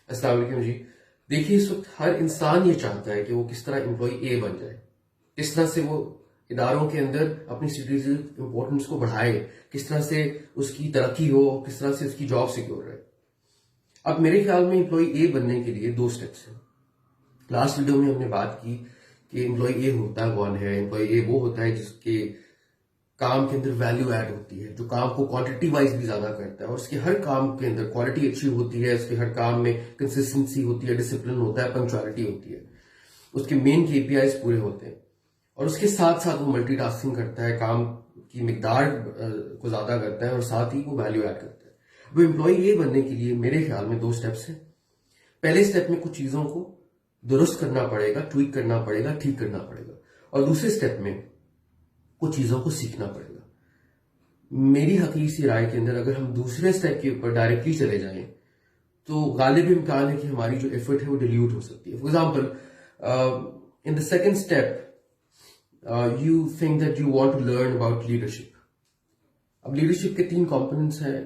السلام علیکم جی. دیکھیے اس وقت ہر انسان یہ چاہتا ہے کہ وہ کس طرح امپلائی اے بن جائے، کس طرح سے وہ اداروں کے اندر اپنی سٹیزن امپورٹنس کو بڑھائے، کس طرح سے اس کی ترقی ہو، کس طرح سے اس کی جاب سیکیور رہے. اب میرے خیال میں امپلائی اے بننے کے لیے 2 سٹیپس ہیں. لاسٹ ویڈیو میں ہم نے بات کی کہ امپلائی اے ہوتا کون ہے. امپلائی اے وہ ہوتا ہے جس کے کام کے اندر ویلیو ایڈ ہوتی ہے، جو کام کو کوانٹٹی وائز بھی زیادہ کرتا ہے اور اس کے ہر کام کے اندر کوالٹی اچھی ہوتی ہے، اس کے ہر کام میں کنسسٹنسی ہوتی ہے، ڈسپلن ہوتا ہے، پنکچوالٹی ہوتی ہے، اس کے مین KPIs پورے ہوتے ہیں اور اس کے ساتھ ساتھ وہ ملٹی ٹاسکنگ کرتا ہے، کام کی مقدار کو زیادہ کرتا ہے اور ساتھ ہی وہ ویلیو ایڈ کرتا ہے. وہ امپلائی اے بننے کے لیے میرے خیال میں 2 سٹیپس ہیں. پہلے سٹیپ میں کچھ چیزوں کو درست کرنا پڑے گا، ٹویک کرنا پڑے گا، ٹھیک کرنا پڑے گا، اور دوسرے سٹیپ میں کچھ چیزوں کو سیکھنا پڑے گا. میری حقیقی سی رائے کے اندر اگر ہم دوسرے سٹیپ کے اوپر ڈائریکٹلی چلے جائیں تو غالب امکان ہے کہ ہماری جو ایفرٹ ہے وہ ڈیلیوٹ ہو سکتی ہے. For example in the second step you think that you want to learn about leadership. اب لیڈرشپ کے 3 کمپوننٹس ہیں.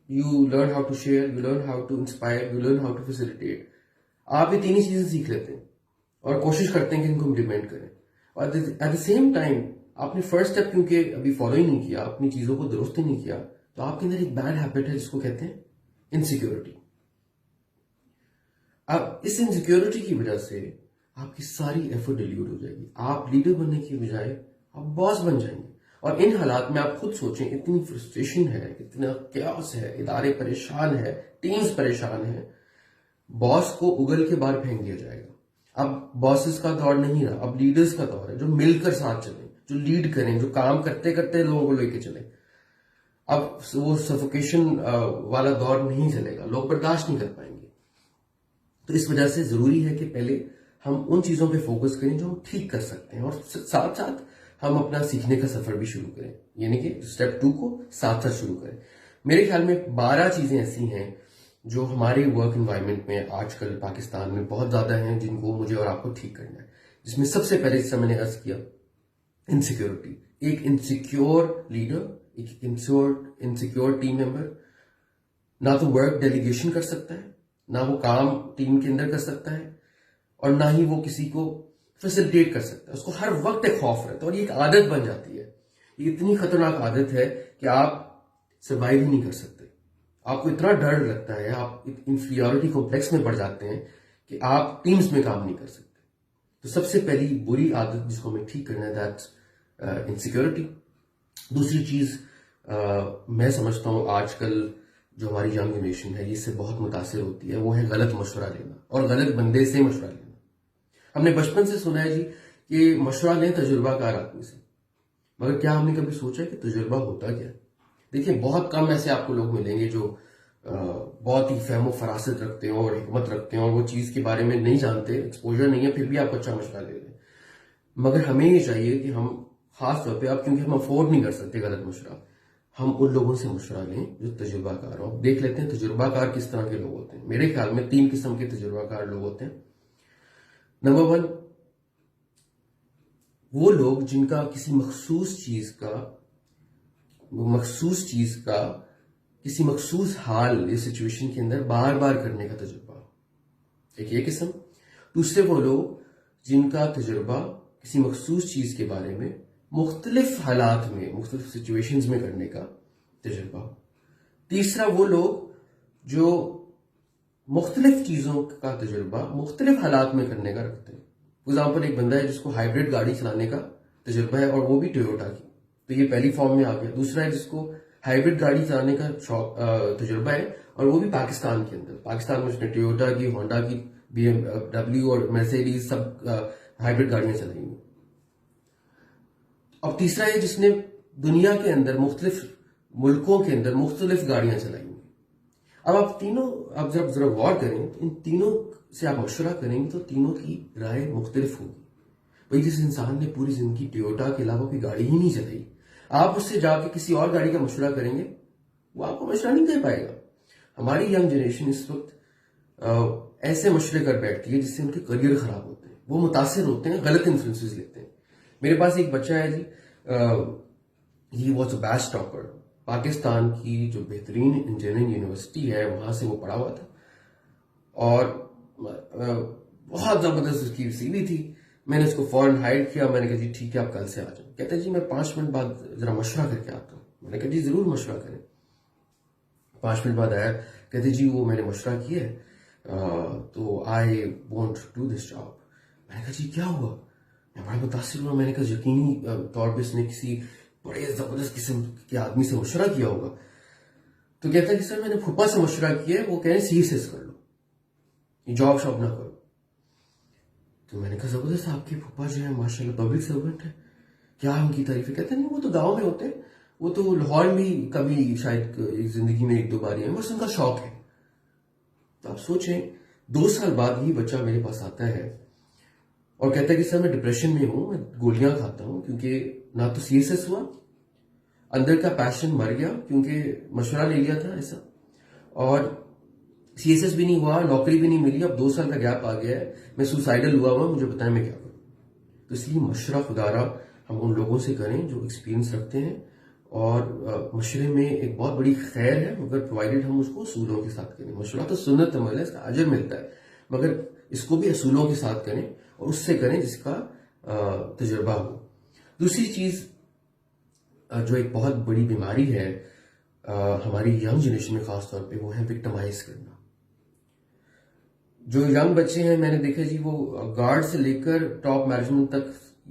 You learn how to share, you learn how to inspire, you learn how to facilitate. آپ یہ 3 ہی چیزیں سیکھ لیتے ہیں اور کوشش کرتے ہیں کہ ان کو امپلیمنٹ کریں. اور ایٹ دا سیم ٹائم آپ نے فرسٹ اسٹیپ کیونکہ ابھی فالو ہی نہیں کیا، اپنی چیزوں کو درست ہی نہیں کیا، تو آپ کے اندر ایک بیڈ ہیبٹ ہے جس کو کہتے ہیں انسیکیورٹی. اب اس انسیکیورٹی کی وجہ سے آپ کی ساری ایفرٹ ڈیلیوٹ ہو جائے گی. آپ لیڈر بننے کی بجائے آپ باس بن جائیں گے. اور ان حالات میں آپ خود سوچیں، اتنی فرسٹریشن ہے، اتنا کیاس ہے، ادارے پریشان ہے، ٹیمز پریشان ہے، باس کو اگل کے باہر پھینک دیا جائے گا. اب باسز کا دور نہیں رہا، اب لیڈرز کا دور ہے جو مل کر ساتھ چلیں، جو لیڈ کریں، جو کام کرتے کرتے لوگوں کو لے کے چلیں. اب وہ سفوکیشن والا دور نہیں چلے گا، لوگ برداشت نہیں کر پائیں گے. تو اس وجہ سے ضروری ہے کہ پہلے ہم ان چیزوں پہ فوکس کریں جو ہم ٹھیک کر سکتے ہیں اور ساتھ ساتھ ہم اپنا سیکھنے کا سفر بھی شروع کریں، یعنی کہ اسٹیپ 2 کو ساتھ ساتھ شروع کریں. میرے خیال میں 12 چیزیں ایسی ہیں جو ہمارے ورک انوائرمنٹ میں آج کل پاکستان میں بہت زیادہ ہیں، جن کو مجھے اور آپ کو ٹھیک کرنا ہے. جس میں سب سے پہلے جیسا میں نے عرض کیا، انسیکیورٹی. ایک انسیکیور لیڈر، ایک انسیکیور ٹیم ممبر نہ تو ورک ڈیلیگیشن کر سکتا ہے، نہ وہ کام ٹیم کے اندر کر سکتا ہے، اور نہ ہی وہ کسی کو فیسیلیٹیٹ کر سکتا ہے. اس کو ہر وقت ایک خوف رہتا ہے اور یہ ایک عادت بن جاتی ہے. یہ اتنی خطرناک عادت ہے کہ آپ سروائیو ہی نہیں کر سکتے. آپ کو اتنا ڈر لگتا ہے، آپ انفیریورٹی کمپلیکس میں پڑ جاتے ہیں کہ آپ ٹیمز میں کام نہیں کر سکتے. تو سب سے پہلی بری عادت جس کو ہمیں ٹھیک کرنا ہے، دیٹس انسیکیورٹی. دوسری چیز میں سمجھتا ہوں آج کل جو ہماری ینگ جنریشن ہے یہ اس سے بہت متاثر ہوتی ہے، وہ ہے غلط مشورہ لینا اور غلط بندے سے مشورہ لینا. ہم نے بچپن سے سنا ہے جی کہ مشورہ لیں تجربہ کار آدمی سے، مگر کیا ہم نے کبھی سوچا کہ تجربہ ہوتا کیا ہے؟ دیکھیں بہت کم ایسے آپ کو لوگ ملیں گے جو بہت ہی فہم و فراست رکھتے ہوں اور حکمت رکھتے ہیں اور وہ چیز کے بارے میں نہیں جانتے، ایکسپوجر نہیں ہے، پھر بھی آپ اچھا مشورہ لے لیں. مگر ہمیں یہ چاہیے کہ ہم خاص طور پہ اب کیونکہ ہم افورڈ نہیں کر سکتے غلط مشورہ، ہم ان لوگوں سے مشورہ لیں جو تجربہ کار ہوں. دیکھ لیتے ہیں تجربہ کار کس طرح کے لوگ ہوتے ہیں. میرے خیال میں 3 قسم کے تجربہ کار لوگ ہوتے ہیں. نمبر 1، وہ لوگ جن کا کسی مخصوص چیز کا کسی مخصوص حال یا سچویشن کے اندر بار بار کرنے کا تجربہ ہو. ایک یہ قسم. دوسرے وہ لوگ جن کا تجربہ کسی مخصوص چیز کے بارے میں مختلف حالات میں، مختلف سچویشنز میں کرنے کا تجربہ ہو. تیسرا وہ لوگ جو مختلف چیزوں کا تجربہ مختلف حالات میں کرنے کا رکھتے ہیں. فار ایگزامپل ایک بندہ ہے جس کو ہائیبرڈ گاڑی چلانے کا تجربہ ہے اور وہ بھی ٹویوٹا کی، تو یہ پہلی فارم میں آ گیا. دوسرا ہے جس کو ہائیبرڈ گاڑی چلانے کا تجربہ ہے اور وہ بھی پاکستان کے اندر. پاکستان میں اس نے ٹویوٹا کی، ہونڈا کی، BMW اور مرسیڈیز سب ہائیبرڈ گاڑیاں چلائی ہیں. اور تیسرا ہے جس نے دنیا کے اندر مختلف ملکوں کے اندر مختلف گاڑیاں چلائی ہیں. اب آپ جب ذرا غور کریں تو ان تینوں سے آپ مشورہ کریں گے تو تینوں کی رائے مختلف ہوگی. بھائی جس انسان نے پوری زندگی ٹویوٹا کے علاوہ کوئی گاڑی ہی نہیں چلائی، آپ اس سے جا کے کسی اور گاڑی کا مشورہ کریں گے، وہ آپ کو مشورہ نہیں دے پائے گا. ہماری ینگ جنریشن اس وقت ایسے مشورے کر بیٹھتی ہے جس سے ان کے کریئر خراب ہوتے ہیں، وہ متاثر ہوتے ہیں، غلط انفلوئنسز لیتے ہیں. میرے پاس ایک بچہ ہے جی، he was a best topper. Pakistan کی جو بہترین انجینئرنگ یونیورسٹی ہے وہاں سے وہ پڑھا ہوا تھا. اور بہت زبردست اس کی سی وی تھی. میں نے اس کو فوراً ہائڈ کیا. میں نے کہا جی ٹھیک ہے آپ کل سے آ جائیں. کہتے ہیں جی میں 5 منٹ بعد ذرا مشورہ کر کے آتا ہوں. میں نے کہا جی ضرور مشورہ کریں. 5 منٹ بعد آیا. کہتے جی وہ میں نے مشورہ کیا ہے تو I want do this job. میں نے کہا جی کیا ہوا؟ میں بڑا متاثر ہوا. میں نے کہا یقینی طور پہ اس نے کسی بڑے زبردست قسم کے آدمی سے مشورہ کیا ہوگا. تو کہتا ہے کہ سر میں نے پھپھا سے مشورہ کیا ہے, وہ کہہ رہے ہیں CSS کر لو, یہ جاب شاب نہ کرو. تو میں نے کہا زبردست, آپ کے پھپھا جو ہے ماشاء اللہ پبلک سرونٹ ہے, کیا ان کی تعریفیں. کہتے ہیں نہیں وہ تو گاؤں میں ہوتے ہیں, وہ تو لاہور میں کبھی شاید زندگی میں 1-2 بار ہیں, بس ان کا شوق ہے. تو آپ سوچیں 2 سال بعد ہی بچہ میرے پاس آتا ہے اور کہتا ہے کہ سر میں ڈپریشن میں ہوں, میں گولیاں کھاتا ہوں کیونکہ نہ تو CSS ہوا, اندر کا پیشن مر گیا کیونکہ مشورہ لے لیا تھا ایسا, اور CSS بھی نہیں ہوا, نوکری بھی نہیں ملی. اب 2 سال کا گیپ آ گیا ہے, میں سوسائڈل ہوا ہوا, مجھے بتائیں میں کیا کروں. تو اس لیے مشورہ خدارہ ہم ان لوگوں سے کریں جو ایکسپیرینس رکھتے ہیں, اور مشورے میں ایک بہت بڑی خیر ہے مگر پرووائڈیڈ ہم اس کو اصولوں کے ساتھ کریں. مشورہ تو سنت عمل ہے, اس کا اجر ملتا ہے, مگر اس کو بھی اصولوں کے ساتھ کریں اور اس سے کریں جس کا تجربہ ہو. دوسری چیز جو ایک بہت بڑی بیماری ہے ہماری ینگ جنریشن میں خاص طور پہ, وہ ہے وکٹمائز کرنا. جو ینگ بچے ہیں میں نے دیکھا جی وہ گارڈ سے لے کر ٹاپ مینجمنٹ تک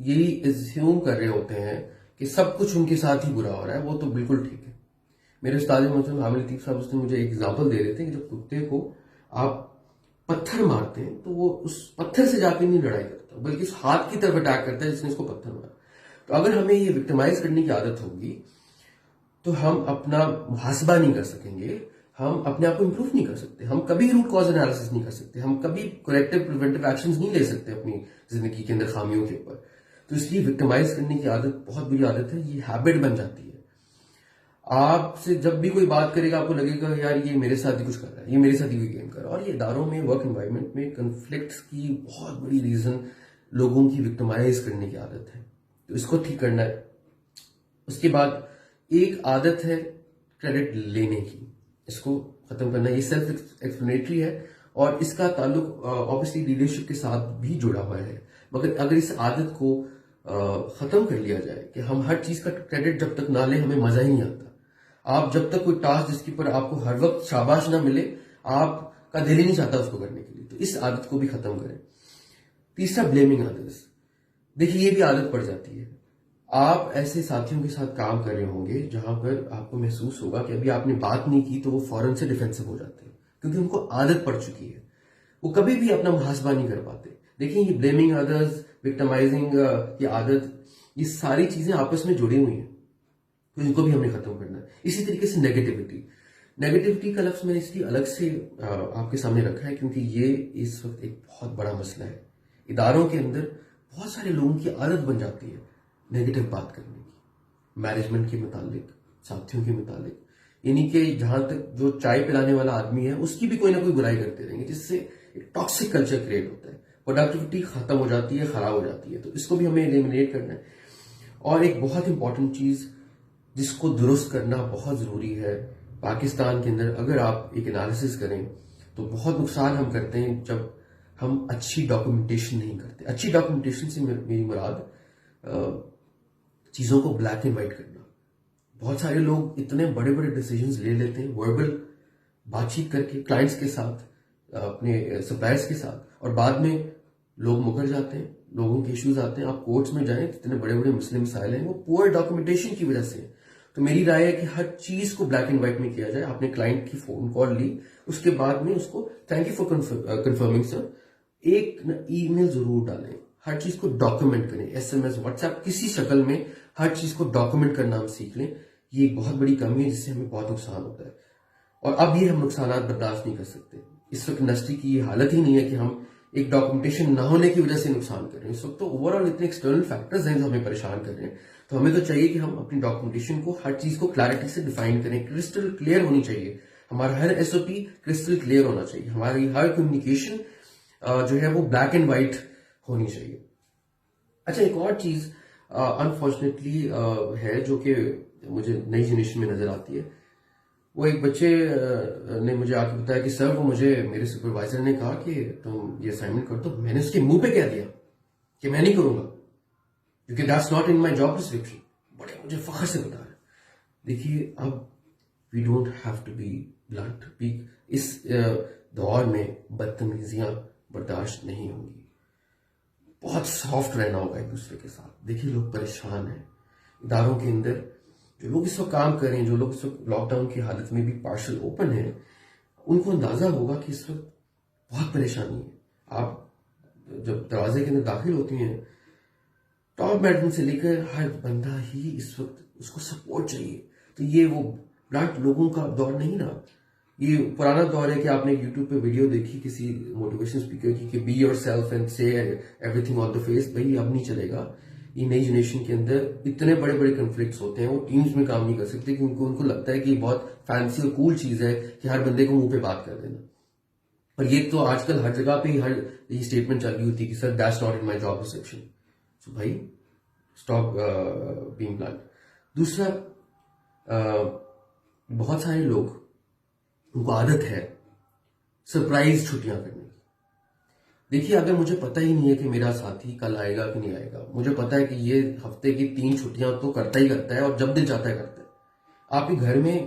یہی ایزیوم کر رہے ہوتے ہیں کہ سب کچھ ان کے ساتھ ہی برا ہو رہا ہے, وہ تو بالکل ٹھیک ہے. میرے استاد محترم عامر لطیف صاحب اس نے مجھے ایک ایگزامپل دے رہے تھے کہ جب کتے کو آپ پتھر مارتے ہیں تو وہ اس پتھر سے جا کے نہیں لڑائی کرتا بلکہ اس ہاتھ کی طرف اٹیک کرتا ہے جس نے اس کو پتھر مارا. تو اگر ہمیں یہ وکٹمائز کرنے کی عادت ہوگی تو ہم اپنا محاسبہ نہیں کر سکیں گے, ہم اپنے آپ کو امپروو نہیں کر سکتے, ہم کبھی روٹ کاز انالیسس نہیں کر سکتے, ہم کبھی کریکٹیو پریونٹیو ایکشنز نہیں لے سکتے اپنی زندگی کے اندر خامیوں کے اوپر. تو اس لیے وکٹمائز کرنے کی عادت بہت بری عادت ہے, یہ ہیبٹ بن جاتی ہے. آپ سے جب بھی کوئی بات کرے گا آپ کو لگے گا یار یہ میرے ساتھ ہی کچھ کر رہا ہے, یہ میرے ساتھ ہی کوئی گیم کر رہا ہے. اور یہ اداروں میں ورک انوائرمنٹ میں کنفلکٹس کی بہت بڑی ریزن لوگوں کی وکٹمائز کرنے کی عادت ہے. تو اس کو ٹھیک کرنا ہے. اس کے بعد ایک عادت ہے کریڈٹ لینے کی, اس کو ختم کرنا. یہ سیلف ایکسپلینیٹری ہے اور اس کا تعلق آبویسلی لیڈرشپ کے ساتھ بھی جڑا ہوا ہے, مگر اگر اس عادت کو ختم کر لیا جائے کہ ہم ہر چیز کا کریڈٹ جب تک نہ لیں ہمیں مزہ ہی نہیں آتا. آپ جب تک کوئی ٹاسک جس کے اوپر آپ کو ہر وقت شاباش نہ ملے آپ کا دل ہی نہیں چاہتا اس کو کرنے کے لیے, تو اس عادت کو بھی ختم کریں. تیسرا بلیمنگ ادرس. دیکھیے یہ بھی عادت پڑ جاتی ہے. آپ ایسے ساتھیوں کے ساتھ کام کر رہے ہوں گے جہاں پر آپ کو محسوس ہوگا کہ ابھی آپ نے بات نہیں کی تو وہ فوراً سے ڈیفینسو ہو جاتے ہیں کیونکہ ان کو عادت پڑ چکی ہے, وہ کبھی بھی اپنا محاسبہ نہیں کر پاتے. دیکھیں یہ بلیمنگ ادرس, وکٹمائزنگ کی عادت, یہ ساری چیزیں آپس میں جڑی ہوئی ہیں, تو ان کو بھی ہمیں ختم کرنا ہے. اسی طریقے سے نیگیٹیوٹی کا لفظ میں نے اس لیے الگ سے آپ کے سامنے رکھا ہے کیونکہ یہ اس وقت ایک بہت بڑا مسئلہ ہے. اداروں کے اندر بہت سارے لوگوں کی عادت بن جاتی ہے نیگیٹو بات کرنے کی, مینجمنٹ کے متعلق, ساتھیوں کے متعلق. یعنی کہ جہاں تک جو چائے پلانے والا آدمی ہے اس کی بھی کوئی نہ کوئی برائی کرتے رہیں گے, جس سے ایک ٹاکسک کلچر کریٹ ہوتا ہے, پروڈکٹیوٹی ختم ہو جاتی ہے, خراب ہو جاتی ہے. تو اس کو بھی ہمیں ایلیمنیٹ کرنا ہے. اور ایک بہت امپورٹنٹ چیز جس کو درست کرنا بہت ضروری ہے پاکستان کے اندر, اگر آپ ایک انالیسس کریں تو بہت نقصان ہم کرتے ہیں جب ہم اچھی ڈاکومنٹیشن نہیں کرتے. اچھی ڈاکومنٹیشن سے میری مراد چیزوں کو بلیک اینڈ وائٹ کرنا. بہت سارے لوگ اتنے بڑے بڑے ڈیسیجنز لے لیتے ہیں وربل بات چیت کر کے کلائنٹس کے ساتھ, اپنے سپلائرس کے ساتھ, اور بعد میں لوگ مکر جاتے ہیں, لوگوں کے ایشوز آتے ہیں. آپ کورٹس میں جائیں, اتنے بڑے بڑے مسئلے مسائل ہیں, وہ پور ڈاکومنٹیشن کی وجہ سے. تو میری رائے ہے کہ ہر چیز کو بلیک اینڈ وائٹ میں کیا جائے. آپ نے کلائنٹ کی فون کال لی, اس کے بعد میں اس کو تھینک یو فار کنفرمنگ سر, ایک ای میل ضرور ڈالیں. ہر چیز کو ڈاکومنٹ کریں, SMS, واٹس ایپ, کسی شکل میں ہر چیز کو ڈاکومنٹ کرنا ہم سیکھ لیں. یہ ایک بہت بڑی کمی ہے جس سے ہمیں بہت نقصان ہوتا ہے, اور اب یہ ہم نقصانات برداشت نہیں کر سکتے. اس وقت انڈسٹری کی یہ حالت ہی نہیں ہے کہ ہم ایک ڈاکومنٹیشن نہ ہونے کی وجہ سے نقصان کر رہے ہیں. اس وقت تو اوور آل اتنے ایکسٹرنل فیکٹرز ہیں جو ہمیں پریشان کر رہے ہیں. تو ہمیں تو چاہیے کہ ہم اپنی ڈاکومنٹیشن کو, ہر چیز کو کلیئرٹی سے ڈیفائن کریں, کرسٹل کلیئر ہونی چاہیے. ہمارا ہر SOP کرسٹل کلیئر ہونا چاہیے. ہماری ہر کمیونیکیشن جو ہے وہ بلیک اینڈ وائٹ ہونی چاہیے. اچھا ایک اور چیز انفارچونیٹلی ہے جو کہ مجھے نئی جنریشن میں نظر آتی ہے, وہ ایک بچے نے مجھے آ کے بتایا کہ سر وہ مجھے میرے سپروائزر نے کہا کہ تم یہ اسائنمنٹ کر دو. میں نے اس کے منہ پہ کہہ دیا کہ میں نہیں کروں گا کیونکہ that's not in my job description. بڑے مجھے فخر سے بتا رہے. دیکھیے اب we don't have to be blunt. اس دور میں بدتمیزیاں برداشت نہیں ہوں گی. بہت سافٹ رہنا ہوگا ایک دوسرے کے ساتھ. دیکھیے لوگ پریشان ہیں اداروں کے اندر. جو لوگ اس وقت کام کر رہے ہیں, جو لوگ اس وقت لاک ڈاؤن کی حالت میں بھی پارشل اوپن ہیں, ان کو اندازہ ہوگا کہ اس وقت بہت پریشانی ہے. آپ جب دروازے کے اندر داخل ہوتی ہیں, ٹاپ مینجمنٹ سے لے کر ہر بندہ ہی اس وقت اس کو سپورٹ چاہیے. تو یہ وہ بلنٹ لوگوں کا دور نہیں رہا. یہ پرانا دور ہے کہ آپ نے یوٹیوب پہ ویڈیو دیکھی کسی موٹیویشن اسپیکر کی کہ be yourself and say everything on the face. بھائی اب نہیں چلے گا. یہ نئی جنریشن کے اندر اتنے بڑے بڑے کنفلکٹس ہوتے ہیں, وہ ٹیمز میں کام نہیں کر سکتے کیونکہ ان کو لگتا ہے کہ یہ بہت فینسی اور کول چیز ہے کہ ہر بندے کو منہ پہ بات کر دینا. پر یہ تو آج کل ہر جگہ پہ ہر یہ اسٹیٹمنٹ چل رہی ہوتی ہے کہ sir that's not in my job description. So بھائی اسٹاپ بینگ بلنٹ. دوسرا, بہت سارے لوگ ان کو عادت ہے سرپرائز چھٹیاں کرنے کی. دیکھیے اگر مجھے پتہ ہی نہیں ہے کہ میرا ساتھی کل آئے گا کہ نہیں آئے گا, مجھے پتا ہے کہ یہ ہفتے کی 3 چھٹیاں تو کرتا ہی کرتا ہے اور جب دل چاہتا ہے کرتا ہے. آپ کے گھر میں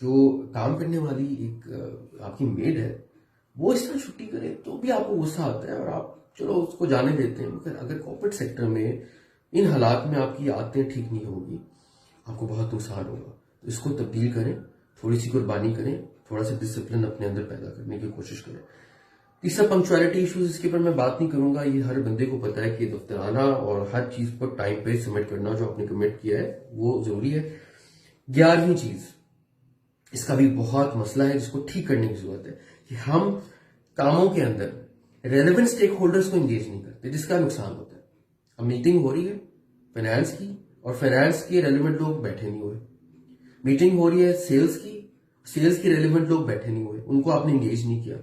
جو کام کرنے والی ایک آپ کی میڈ ہے وہ اس طرح چھٹی کرے تو بھی آپ کو غصہ آتا ہے اور آپ چلو اس کو جانے دیتے ہیں. مگر اگر کارپوریٹ سیکٹر میں ان حالات میں آپ کی عادتیں ٹھیک نہیں ہوں گی, آپ کو بہت نقصان ہوگا. تو اس کو تبدیل کریں, تھوڑی سی قربانی کریں, تھوڑا سا ڈسپلن اپنے اندر پیدا کرنے کی کوشش کریں. تیسرا پنکچویلٹی ایشوز, اس کے اوپر میں بات نہیں کروں گا. یہ ہر بندے کو پتا ہے کہ دفترانہ اور ہر چیز پر ٹائم پہ سبمٹ کرنا جو آپ نے کمٹ کیا ہے وہ ضروری ہے. 11ویں چیز, اس کا بھی بہت مسئلہ ہے جس کو ٹھیک کرنے کی ضرورت ہے کہ ہم کاموں کے اندر ریلیونٹ اسٹیک ہولڈرز کو انگیج نہیں کرتے, جس کا نقصان ہوتا ہے. اب میٹنگ ہو رہی ہے فائنانس کی اور فائنانس کے ریلیونٹ لوگ بیٹھے نہیں ہوئے. میٹنگ ہو رہی ہے سیلز کی, سیلز کے ریلیونٹ لوگ بیٹھے نہیں ہوئے, ان کو آپ نے انگیج نہیں کیا,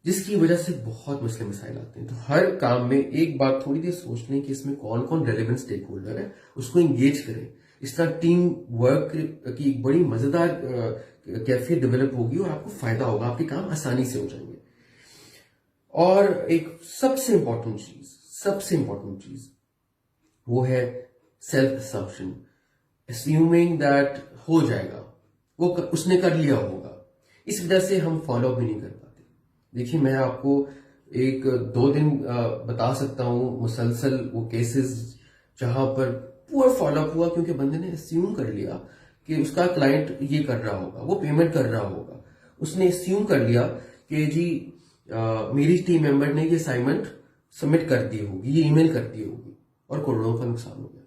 جس کی وجہ سے بہت مسئلے مسائل آتے ہیں. تو ہر کام میں ایک بات تھوڑی دیر سوچ لیں کہ اس میں کون کون ریلیونٹ اسٹیک ہولڈر ہے, اس کو انگیج کریں. اس طرح ٹیم ورک کی ایک بڑی مزیدار کیفیت ڈیولپ ہوگی اور آپ کو فائدہ ہوگا, آپ کے کام آسانی سے ہو جائیں گے. اور ایک سب سے امپورٹنٹ چیز وہ ہے سیلف اسمپشن. اسیومنگ دیٹ ہو جائے گا, وہ اس نے کر لیا ہوگا. اس وجہ سے ہم فالو اپ بھی نہیں کر پاتے. دیکھیے میں آپ کو 1-2 دن بتا سکتا ہوں مسلسل وہ کیسز جہاں پر پور فالو اپ ہوا کیونکہ بندے نے اسیوم کر لیا کہ اس کا کلائنٹ یہ کر رہا ہوگا, وہ پیمنٹ کر رہا ہوگا. اس نے اسیوم کر لیا کہ جی میری ٹیم ممبر نے یہ اسائنمنٹ سبمٹ کر دی ہوگی, یہ ای میل کر دی ہوگی, اور کروڑوں کا نقصان ہو گیا.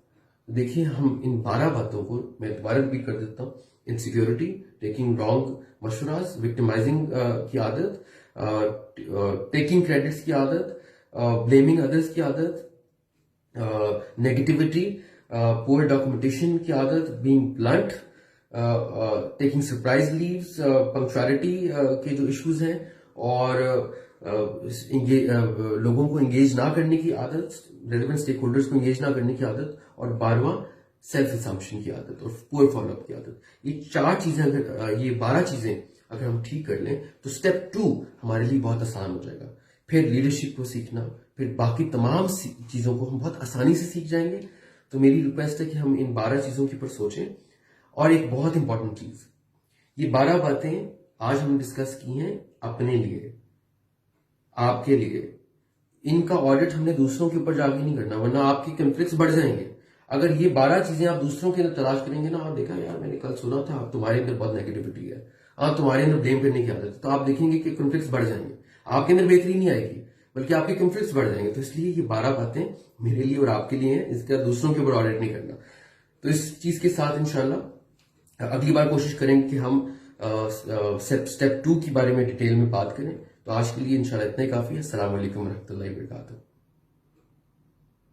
دیکھیے ہم ان 12 باتوں کو میں دوبارہ ریپیٹ کر دیتا ہوں. انسیکیورٹی, ٹیکنگ رانگ مشوراز, وکٹمائزنگ کی عادت, ٹیکنگ کریڈٹس کی عادت, بلیمنگ ادرس کی عادت, نیگیٹیوٹی, پور ڈاکومنٹیشن کی عادت, being blunt, taking surprise leaves, punctuality کے جو ایشوز ہیں, اور لوگوں کو انگیج نہ کرنے کی عادت, ریلیونٹ اسٹیک ہولڈرز کو انگیج نہ کرنے کی عادت, اور 12واں سیلف اسمپشن کی عادت اور پور فالو اپ کی عادت. یہ 4 چیزیں یہ 12 چیزیں اگر ہم ٹھیک کر لیں تو اسٹیپ 2 ہمارے لیے بہت آسان ہو جائے گا. پھر لیڈرشپ کو سیکھنا, پھر باقی تمام چیزوں کو ہم بہت آسانی سے سیکھ جائیں گے. تو میری ریکویسٹ ہے کہ ہم ان 12 چیزوں کے اوپر سوچیں. اور ایک بہت امپورٹنٹ چیز, یہ 12 باتیں آج ہم ڈسکس کی ہیں اپنے لیے, آپ کے لیے. ان کا آڈٹ ہم نے دوسروں کے اوپر جا کے نہیں کرنا, ورنہ آپ کی کنفلکٹس بڑھ جائیں گے. اگر یہ 12 چیزیں آپ دوسروں کے اندر تلاش کریں گے نا, آپ دیکھا یار میں نے کل سنا تھا تمہارے اندر بہت نیگیٹیوٹی ہے, تمہارے اندر بلیم کرنے کی عادت ہے, تو آپ دیکھیں گے کہ کنفلکٹس بڑھ جائیں گے. آپ کے اندر بہتری نہیں آئے گی بلکہ آپ کے کنفلکٹس بڑھ جائیں گے. تو اس لیے یہ 12 باتیں میرے لیے اور آپ کے لیے ہیں, اس کا دوسروں کے اوپر آڈٹ نہیں کرنا. تو اس چیز کے ساتھ انشاءاللہ اگلی بار کوشش کریں کہ ہم اسٹیپ 2 کے بارے میں ڈیٹیل میں بات کریں. تو آج کے لیے انشاءاللہ اتنا ہی کافی ہے. السلام علیکم ورحمۃ اللہ وبرکاتہ.